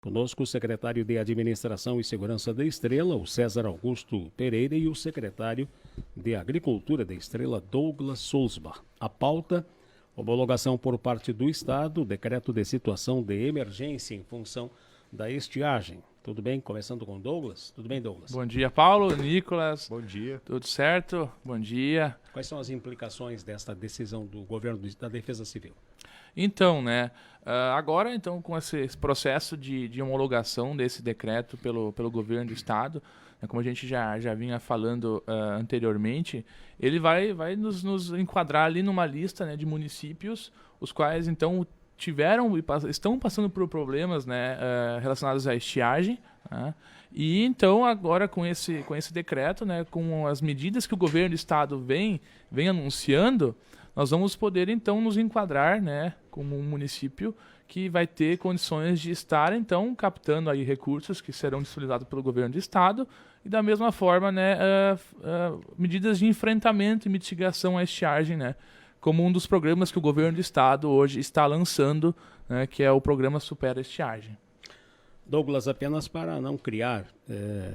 Conosco o secretário de Administração e Segurança da Estrela, o César Augusto Pereira, e o secretário de Agricultura da Estrela, Douglas Sousba. A pauta: homologação por parte do Estado, decreto de situação de emergência em função da estiagem. Tudo bem? Começando com o Douglas. Tudo bem, Douglas? Bom dia, Paulo, Nicolas. Bom dia. Tudo certo? Bom dia. Quais são as implicações desta decisão do governo da Defesa Civil? Então, agora então com esse processo de homologação desse decreto pelo governo do Estado, como a gente já vinha falando anteriormente, ele vai nos enquadrar ali numa lista, né, de municípios, os quais então tiveram e estão passando por problemas, né, relacionados à estiagem, né? E então agora com esse decreto, né, com as medidas que o governo do Estado vem anunciando, nós vamos poder então nos enquadrar, né, como um município que vai ter condições de estar então captando aí recursos que serão disponibilizados pelo governo do Estado e da mesma forma, né, medidas de enfrentamento e mitigação à estiagem, né, como um dos programas que o governo do Estado hoje está lançando, né, que é o programa Supera Estiagem. Douglas, apenas para não criar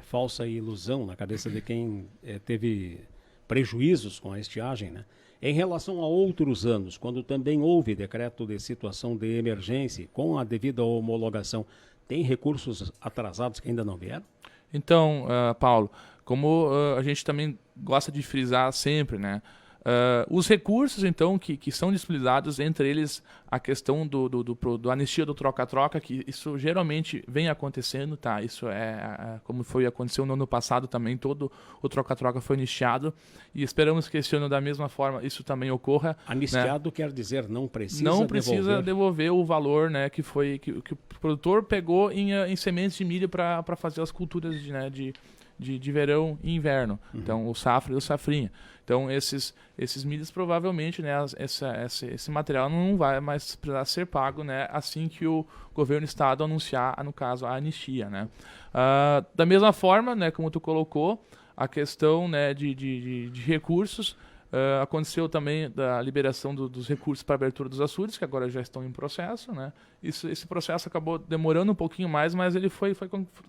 falsa ilusão na cabeça de quem teve prejuízos com a estiagem, né? Em relação a outros anos, quando também houve decreto de situação de emergência, com a devida homologação, tem recursos atrasados que ainda não vieram? Então, Paulo, como a gente também gosta de frisar sempre, né? Os recursos, então, que são disponibilizados, entre eles a questão do anistia do troca-troca, que isso geralmente vem acontecendo, tá? Isso como aconteceu no ano passado também, todo o troca-troca foi anistiado e esperamos que esse ano, da mesma forma, isso também ocorra. Anistiado, né? Quer dizer, não precisa devolver o valor, né, que o produtor pegou em sementes de milho para fazer as culturas de verão e inverno. Uhum. Então, o safra e o safrinha. Então, esses milhos provavelmente, né, esse material não vai mais precisar ser pago, né, assim que o governo do Estado anunciar, no caso, a anistia, né. Da mesma forma, né, como tu colocou, a questão, né, de recursos, aconteceu também da liberação dos recursos para a abertura dos açudes, que agora já estão em processo, né. Esse processo acabou demorando um pouquinho mais, mas ele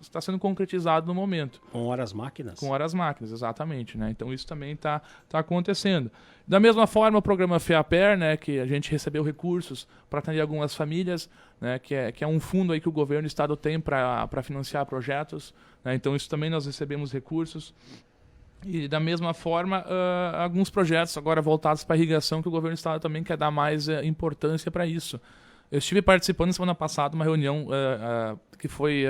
está sendo concretizado no momento. Com horas máquinas? Com horas máquinas, exatamente, né. Então isso também está acontecendo. Da mesma forma, o programa FEAPER, né, que a gente recebeu recursos para atender algumas famílias, né, que é um fundo aí que o governo do Estado tem para financiar projetos, né. Então isso também nós recebemos recursos. E da mesma forma, alguns projetos agora voltados para a irrigação, que o governo do Estado também quer dar mais importância para isso. Eu estive participando semana passada de uma reunião que foi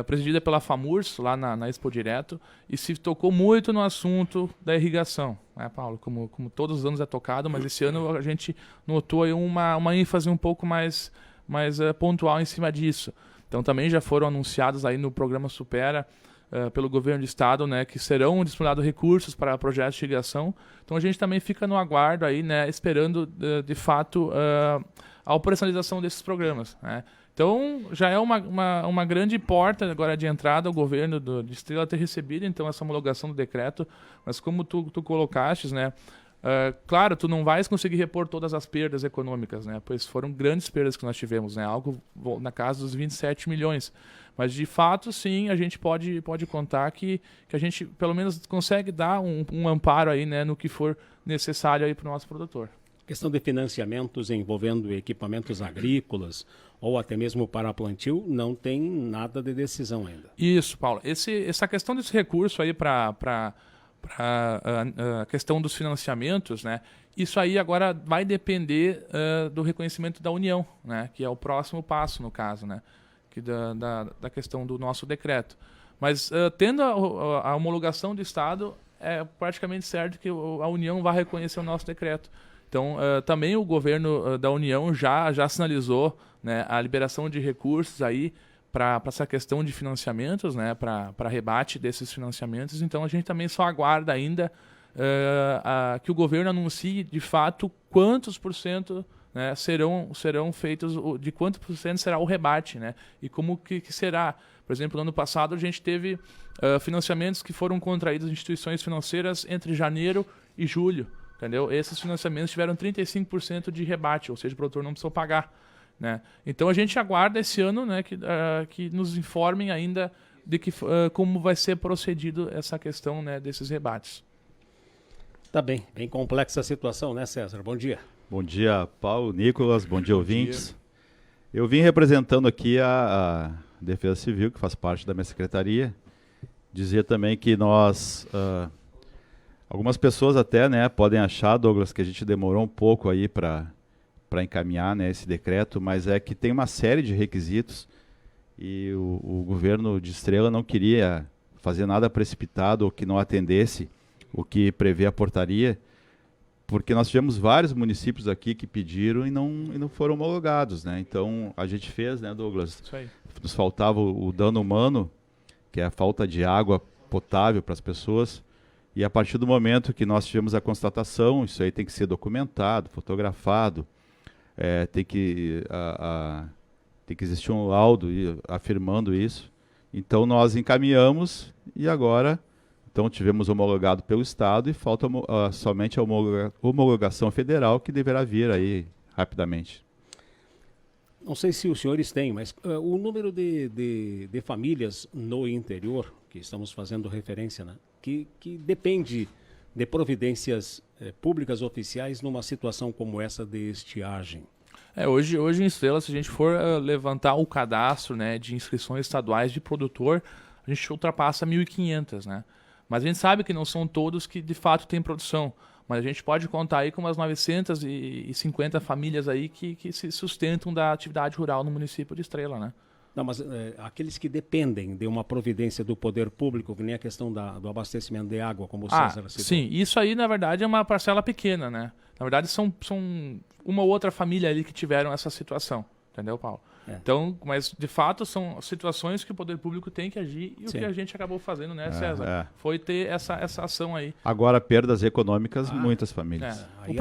presidida pela FAMURS, lá na Expo Direto, e se tocou muito no assunto da irrigação, né, Paulo? Como todos os anos é tocado, mas esse ano a gente notou aí uma ênfase um pouco mais pontual em cima disso. Então também já foram anunciados aí no programa Supera, pelo governo do Estado, né, que serão disponibilizados recursos para projetos de irrigação. Então a gente também fica no aguardo aí, né, esperando de fato a operacionalização desses programas, né. Então já é uma grande porta agora de entrada o governo de Estrela ter recebido então essa homologação do decreto, mas como tu colocaste, né, claro, tu não vais conseguir repor todas as perdas econômicas, né? Pois foram grandes perdas que nós tivemos, né? Algo na casa dos 27 milhões. Mas, de fato, sim, a gente pode contar que a gente, pelo menos, consegue dar um amparo aí, né, no que for necessário aí para o nosso produtor. Questão de financiamentos envolvendo equipamentos agrícolas ou até mesmo para plantio, não tem nada de decisão ainda. Isso, Paulo. Essa questão desse recurso aí para a questão dos financiamentos, né? Isso aí agora vai depender do reconhecimento da União, né? Que é o próximo passo, no caso, né? Que da questão do nosso decreto. Mas tendo a homologação do Estado, é praticamente certo que a União vai reconhecer o nosso decreto. Então, também o governo da União já sinalizou, né, a liberação de recursos aí para essa questão de financiamentos, né, para rebate desses financiamentos. Então, a gente também só aguarda ainda que o governo anuncie, de fato, quantos por cento, né, serão feitos, de quanto por cento será o rebate, né, e como que será. Por exemplo, no ano passado, a gente teve financiamentos que foram contraídos em instituições financeiras entre janeiro e julho. Entendeu? Esses financiamentos tiveram 35% de rebate, ou seja, o produtor não precisou pagar. né? Então a gente aguarda esse ano, né, que nos informem ainda de como vai ser procedido essa questão, né, desses rebates. Tá bem complexa a situação, né, César? Bom dia. Bom dia, Paulo, Nicolas, bom dia, ouvintes. Eu vim representando aqui a Defesa Civil, que faz parte da minha secretaria, dizer também que nós, algumas pessoas até, né, podem achar, Douglas, que a gente demorou um pouco aí para encaminhar, né, esse decreto, mas é que tem uma série de requisitos e o governo de Estrela não queria fazer nada precipitado ou que não atendesse o que prevê a portaria, porque nós tivemos vários municípios aqui que pediram e não foram homologados, né? Então a gente fez, né, Douglas? Isso aí. Nos faltava o dano humano, que é a falta de água potável para as pessoas, e a partir do momento que nós tivemos a constatação, isso aí tem que ser documentado, fotografado, tem que existir um laudo afirmando isso. Então nós encaminhamos e agora então tivemos homologado pelo Estado e falta somente a homologação federal, que deverá vir aí rapidamente. Não sei se os senhores têm, mas o número de famílias no interior, que estamos fazendo referência, né, que depende de providências públicas oficiais numa situação como essa de estiagem. Hoje em Estrela, se a gente for levantar o cadastro, né, de inscrições estaduais de produtor, a gente ultrapassa 1.500, né? Mas a gente sabe que não são todos que de fato têm produção. Mas a gente pode contar aí com umas 950 famílias aí que se sustentam da atividade rural no município de Estrela, né? Não, mas aqueles que dependem de uma providência do poder público, que nem a questão do abastecimento de água, como o César citou. Sim, isso aí na verdade é uma parcela pequena, né? Na verdade são uma ou outra família ali que tiveram essa situação, entendeu, Paulo? Então, mas de fato são situações que o poder público tem que agir e Sim. o que a gente acabou fazendo, né, César? Foi ter essa ação aí. Agora, perdas econômicas, muitas famílias. O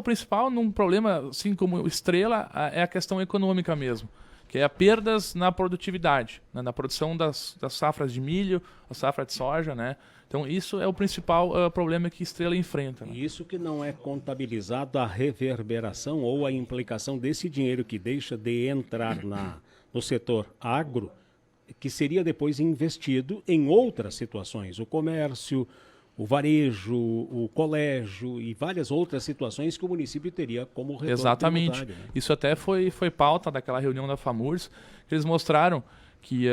principal num problema, assim como Estrela, é a questão econômica mesmo, que é perdas na produtividade, né, na produção das safras de milho, a safra de soja, né? Então isso é o principal problema que Estrela enfrenta. Né? Isso que não é contabilizado a reverberação ou a implicação desse dinheiro que deixa de entrar no setor agro, que seria depois investido em outras situações, o comércio, o varejo, o colégio e várias outras situações que o município teria como retorno. Exatamente. tributário, né? Isso até foi pauta daquela reunião da FAMURS, que eles mostraram que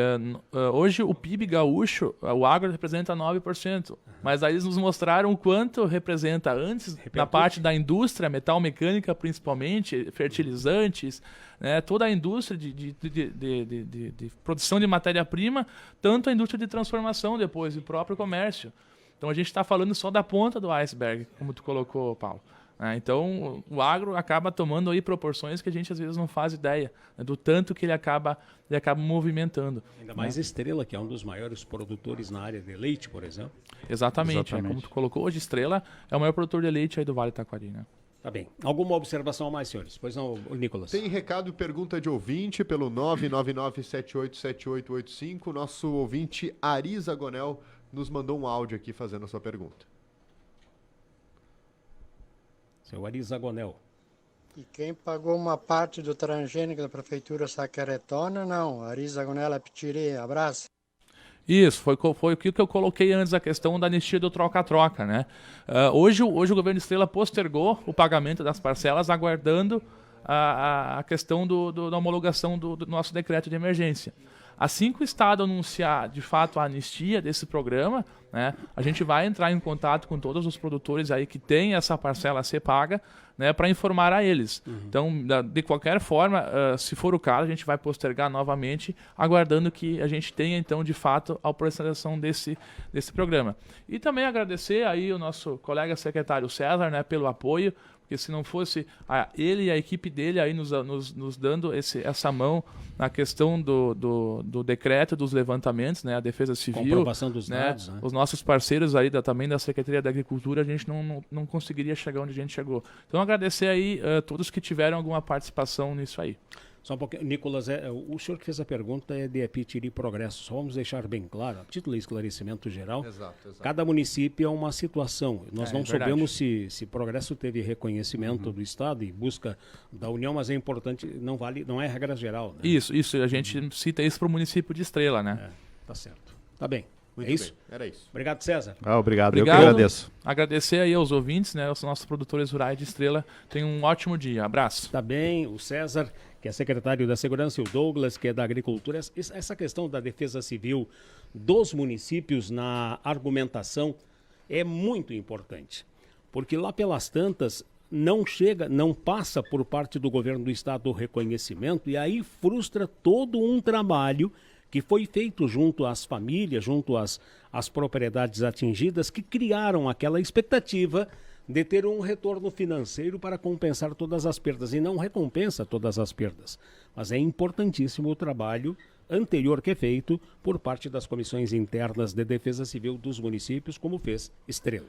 hoje o PIB gaúcho, o agro representa 9%, mas aí eles nos mostraram o quanto representa antes na parte da indústria, metal mecânica principalmente, fertilizantes, né, toda a indústria de produção de matéria-prima, tanto a indústria de transformação depois, e o próprio comércio. Então a gente está falando só da ponta do iceberg, como tu colocou, Paulo. Então o agro acaba tomando aí proporções que a gente às vezes não faz ideia, né, do tanto que ele acaba movimentando. Ainda mais Estrela, que é um dos maiores produtores na área de leite, por exemplo. Exatamente. Como tu colocou, hoje Estrela é o maior produtor de leite aí do Vale do Taquari, né? Tá bem. Alguma observação a mais, senhores? Pois não, Nicolas? Tem recado e pergunta de ouvinte pelo 999787885. Nosso ouvinte Ari Zagonel nos mandou um áudio aqui fazendo a sua pergunta. Seu Ari Zagonel. E quem pagou uma parte do transgênico da prefeitura sacaretona, não. Ari Zagonel é Pitiri. Abraço. Isso, foi o que eu coloquei antes, a questão da anistia do troca-troca, né? Hoje o governo Estrela postergou o pagamento das parcelas, aguardando a questão da homologação do nosso decreto de emergência. Assim que o Estado anunciar, de fato, a anistia desse programa, né, a gente vai entrar em contato com todos os produtores aí que têm essa parcela a ser paga, né, para informar a eles. Então, de qualquer forma, se for o caso, a gente vai postergar novamente, aguardando que a gente tenha, então, de fato, a apresentação desse programa. E também agradecer aí o nosso colega secretário César, né, pelo apoio, porque se não fosse ele e a equipe dele aí nos dando essa mão na questão do decreto dos levantamentos, né, a Defesa Civil, comprovação dos dados, né? Os nossos parceiros aí também da Secretaria da Agricultura, a gente não conseguiria chegar onde a gente chegou. Então agradecer aí todos que tiveram alguma participação nisso aí. Só um pouquinho. Nicolas, o senhor que fez a pergunta é de Apitiri Progresso. Só vamos deixar bem claro, a título de esclarecimento geral, Exato. cada município é uma situação. Nós não verdade. sabemos se Progresso teve reconhecimento do Estado e busca da União, mas é importante, não é regra geral. Né? Isso, a gente cita isso para o município de Estrela, né? Tá certo. Tá bem. Muito é isso? bem. Era isso. Obrigado, César. Obrigado. Eu Obrigado. que agradeço. Agradecer aí aos ouvintes, né? Os nossos produtores rurais de Estrela. Tenham um ótimo dia. Abraço. Tá bem, o César, que é secretário da Segurança, e o Douglas, que é da Agricultura. Essa questão da defesa civil dos municípios na argumentação é muito importante, porque lá pelas tantas não passa por parte do governo do estado o reconhecimento e aí frustra todo um trabalho que foi feito junto às famílias, junto às propriedades atingidas, que criaram aquela expectativa de ter um retorno financeiro para compensar todas as perdas. E não recompensa todas as perdas. Mas é importantíssimo o trabalho anterior que é feito por parte das comissões internas de defesa civil dos municípios, como fez Estrela.